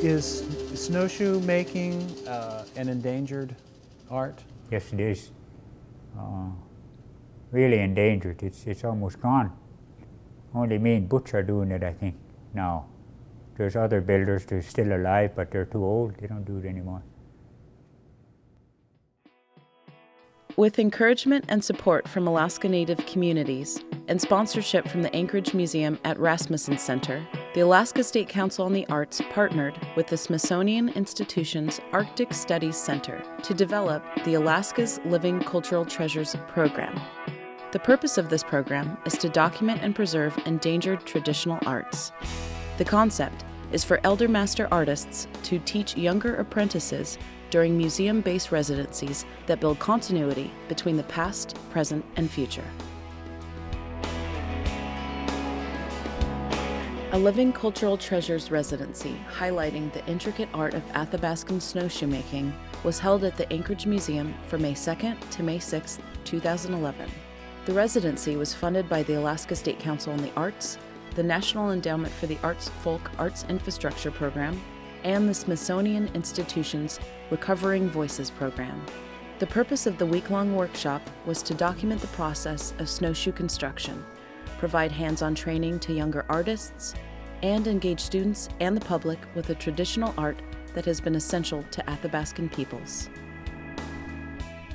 Is snowshoe making an endangered art? Yes, it is. Really endangered. It's almost gone. Only me and Butch are doing it, I think, now. There's other builders, they're still alive, but they're too old. They don't do it anymore. With encouragement and support from Alaska Native communities and sponsorship from the Anchorage Museum at Rasmussen Center, the Alaska State Council on the Arts partnered with the Smithsonian Institution's Arctic Studies Center to develop the Alaska's Living Cultural Treasures program. The purpose of this program is to document and preserve endangered traditional arts. The concept is for elder master artists to teach younger apprentices during museum-based residencies that build continuity between the past, present, and future. A Living Cultural Treasures residency highlighting the intricate art of Athabascan snowshoe making was held at the Anchorage Museum from May 2nd to May 6th, 2011. The residency was funded by the Alaska State Council on the Arts, the National Endowment for the Arts Folk Arts Infrastructure Program, and the Smithsonian Institution's Recovering Voices program. The purpose of the week-long workshop was to document the process of snowshoe construction, provide hands-on training to younger artists, and engage students and the public with a traditional art that has been essential to Athabascan peoples.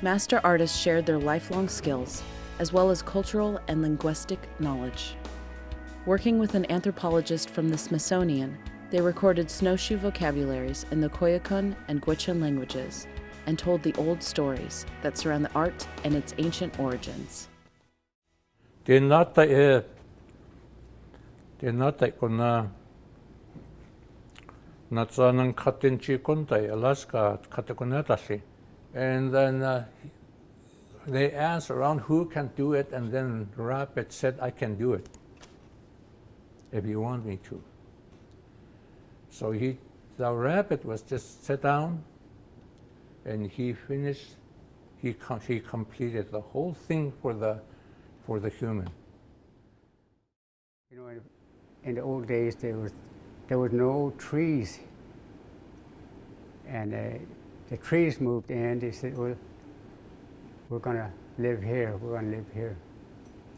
Master artists shared their lifelong skills, as well as cultural and linguistic knowledge. Working with an anthropologist from the Smithsonian, they recorded snowshoe vocabularies in the Koyukon and Gwich'in languages and told the old stories that surround the art and its ancient origins. Tinata kuna natsanang katinchi kuntai Alaska katakunatashi. And then they asked around who can do it, and then Rapid said, I can do it if you want me to. So the Rapid was just sit down, and he finished. He completed the whole thing for the human. You know, in the old days there was no trees, and the trees moved in. They said, well, we're going to live here. We're going to live here,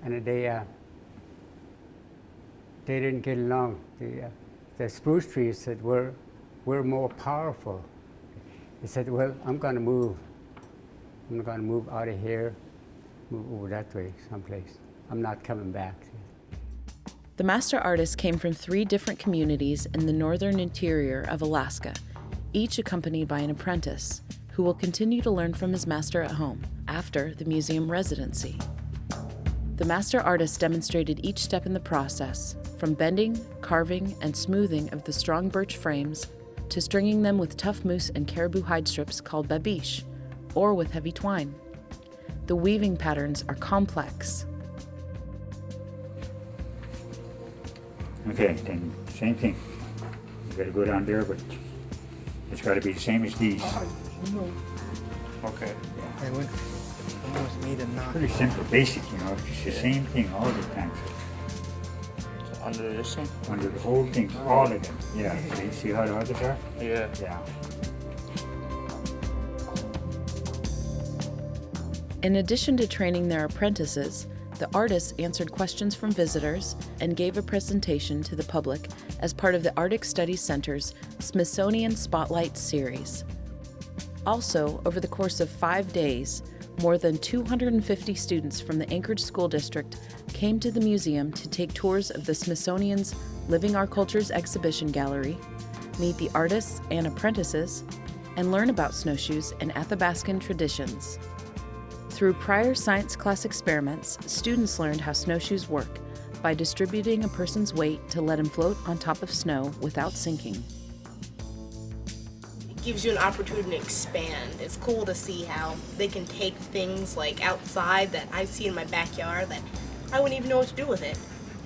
and they didn't get along. The spruce trees said, we're more powerful. He said, well, I'm going to move. I'm going to move out of here, move over that way someplace. I'm not coming back. The master artists came from 3 different communities in the northern interior of Alaska, each accompanied by an apprentice, who will continue to learn from his master at home after the museum residency. The master artists demonstrated each step in the process, from bending, carving, and smoothing of the strong birch frames to stringing them with tough moose and caribou hide strips called babiche, or with heavy twine. The weaving patterns are complex. Okay, then same thing. You gotta go down there, but it's gotta be the same as these. Okay. I went almost made a knot. Pretty simple, basic, you know, it's the same thing all the time. So under this one? Under the whole thing, all of them. Yeah, see how the others are? Yeah. Yeah. In addition to training their apprentices, the artists answered questions from visitors and gave a presentation to the public as part of the Arctic Studies Center's Smithsonian Spotlight series. Also, over the course of 5 days, more than 250 students from the Anchorage School District came to the museum to take tours of the Smithsonian's Living Our Cultures exhibition gallery, meet the artists and apprentices, and learn about snowshoes and Athabascan traditions. Through prior science class experiments, students learned how snowshoes work by distributing a person's weight to let him float on top of snow without sinking. It gives you an opportunity to expand. It's cool to see how they can take things like outside that I see in my backyard that I wouldn't even know what to do with it.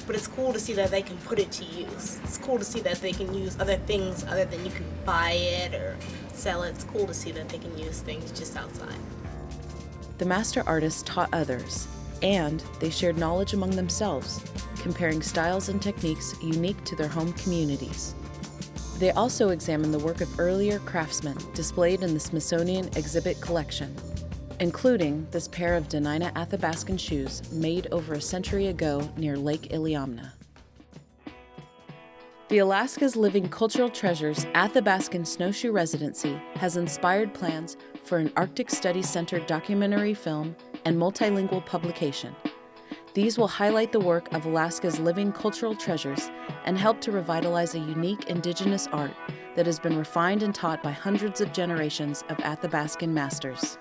But it's cool to see that they can put it to use. It's cool to see that they can use other things other than you can buy it or sell it. It's cool to see that they can use things just outside. The master artists taught others, and they shared knowledge among themselves, comparing styles and techniques unique to their home communities. They also examine the work of earlier craftsmen displayed in the Smithsonian exhibit collection, including this pair of Dena'ina Athabascan shoes made over a century ago near Lake Iliamna. The Alaska's Living Cultural Treasures Athabascan Snowshoe Residency has inspired plans for an Arctic Studies Center documentary film and multilingual publication. These will highlight the work of Alaska's living cultural treasures and help to revitalize a unique indigenous art that has been refined and taught by hundreds of generations of Athabascan masters.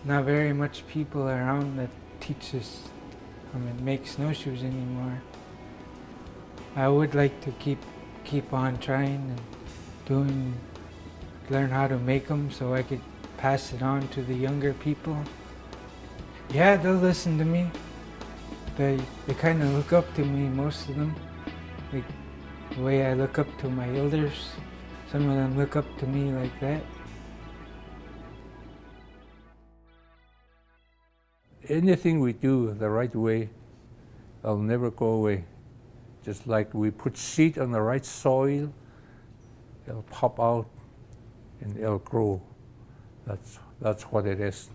Not very much people around that teach us make snowshoes anymore. I would like to keep on trying and learn how to make them so I could pass it on to the younger people. Yeah, they'll listen to me. They kind of look up to me, most of them. Like the way I look up to my elders, some of them look up to me like that. Anything we do the right way, it'll never go away. Just like we put seed on the right soil, it'll pop out and it'll grow. That's what it is.